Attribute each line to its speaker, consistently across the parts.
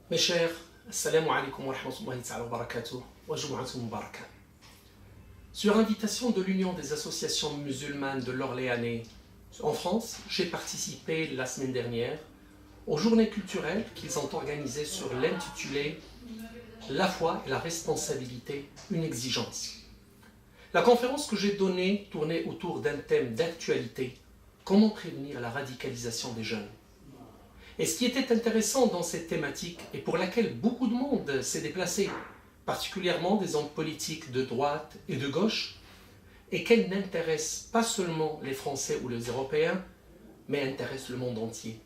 Speaker 1: Mes chers, assalamu alaikum wa rahmatullahi ta'ala wa barakatuh wa jumu'atun mubarakah. Sur invitation de l'Union des associations musulmanes de l'Orléanais en France, j'ai participé la semaine dernière aux journées culturelles qu'ils ont organisées sur l'intitulé « La foi et la responsabilité, une exigence ». La conférence que j'ai donnée tournait autour d'un thème d'actualité, comment prévenir la radicalisation des jeunes. Et ce qui était intéressant dans cette thématique, et pour laquelle beaucoup de monde s'est déplacé, particulièrement des hommes politiques de droite et de gauche, est qu'elle n'intéresse pas seulement les Français ou les Européens, mais intéresse le monde entier.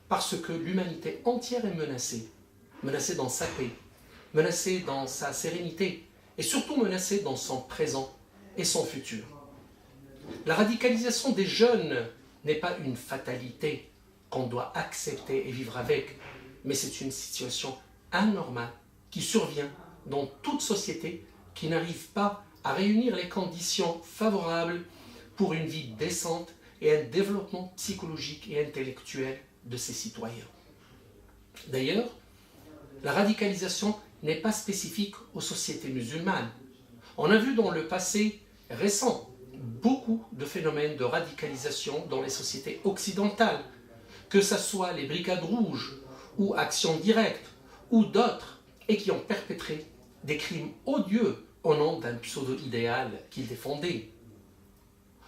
Speaker 1: Parce que l'humanité entière est menacée, menacée dans sa paix, menacée dans sa sérénité, et surtout menacée dans son présent et son futur. La radicalisation des jeunes n'est pas une fatalité qu'on doit accepter et vivre avec, mais c'est une situation anormale qui survient dans toute société qui n'arrive pas à réunir les conditions favorables pour une vie décente et un développement psychologique et intellectuel de ses citoyens. D'ailleurs, la radicalisation n'est pas spécifique aux sociétés musulmanes. On a vu dans le passé récent beaucoup de phénomènes de radicalisation dans les sociétés occidentales, que ce soit les brigades rouges ou Action Directe ou d'autres, et qui ont perpétré des crimes odieux au nom d'un pseudo-idéal qu'ils défendaient.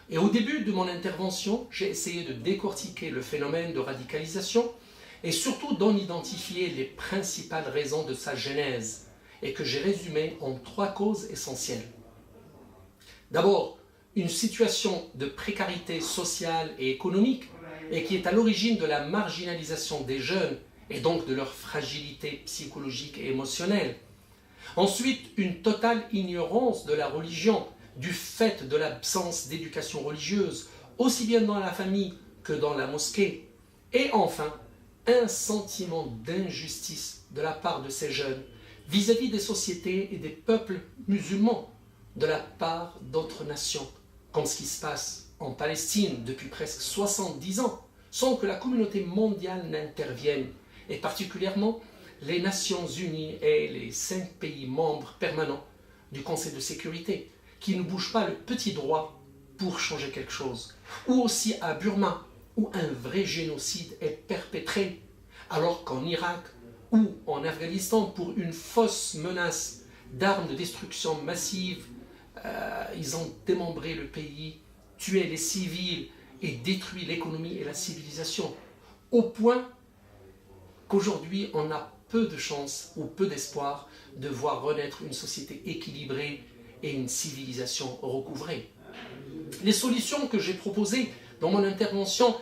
Speaker 1: Et au début de mon intervention, j'ai essayé de décortiquer le phénomène de radicalisation et surtout d'en identifier les principales raisons de sa genèse, et que j'ai résumé en 3 causes essentielles. D'abord, une situation de précarité sociale et économique, et qui est à l'origine de la marginalisation des jeunes et donc de leur fragilité psychologique et émotionnelle. Ensuite, une totale ignorance de la religion du fait de l'absence d'éducation religieuse, aussi bien dans la famille que dans la mosquée. Et enfin, un sentiment d'injustice de la part de ces jeunes vis-à-vis des sociétés et des peuples musulmans, de la part d'autres nations, comme ce qui se passe en Palestine depuis presque 70 ans, sans que la communauté mondiale n'intervienne, et particulièrement les Nations Unies et les 5 pays membres permanents du Conseil de sécurité, qui ne bougent pas le petit doigt pour changer quelque chose. Ou aussi à Burma, où un vrai génocide est perpétré, alors qu'en Irak ou en Afghanistan, pour une fausse menace d'armes de destruction massive, ils ont démembré le pays, tué les civils et détruit l'économie et la civilisation, au point qu'aujourd'hui on a peu de chance ou peu d'espoir de voir renaître une société équilibrée et une civilisation recouvrée. Les solutions que j'ai proposées dans mon intervention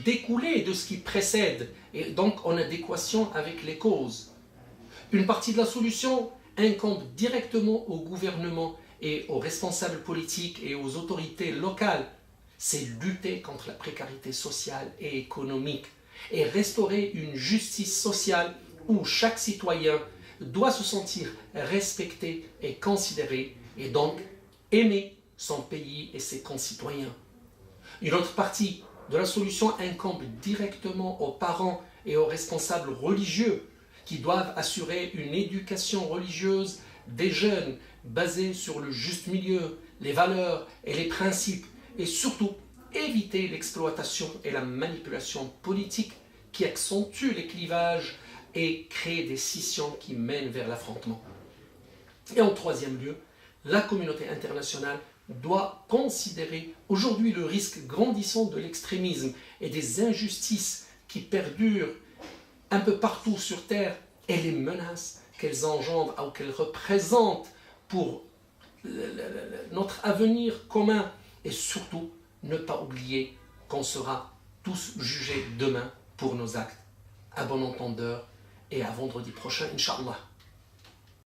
Speaker 1: découlaient de ce qui précède et donc en adéquation avec les causes. Une partie de la solution incombe directement au gouvernement et aux responsables politiques et aux autorités locales. C'est lutter contre la précarité sociale et économique et restaurer une justice sociale où chaque citoyen doit se sentir respecté et considéré et donc aimer son pays et ses concitoyens. Une autre partie de la solution incombe directement aux parents et aux responsables religieux qui doivent assurer une éducation religieuse des jeunes basée sur le juste milieu, les valeurs et les principes, et surtout éviter l'exploitation et la manipulation politique qui accentuent les clivages et créent des scissions qui mènent vers l'affrontement. Et en 3e lieu, la communauté internationale doit considérer aujourd'hui le risque grandissant de l'extrémisme et des injustices qui perdurent un peu partout sur Terre et les menaces qu'elles engendrent ou qu'elles représentent pour notre avenir commun, et surtout ne pas oublier qu'on sera tous jugés demain pour nos actes. À bon entendeur et à vendredi prochain, Inch'Allah.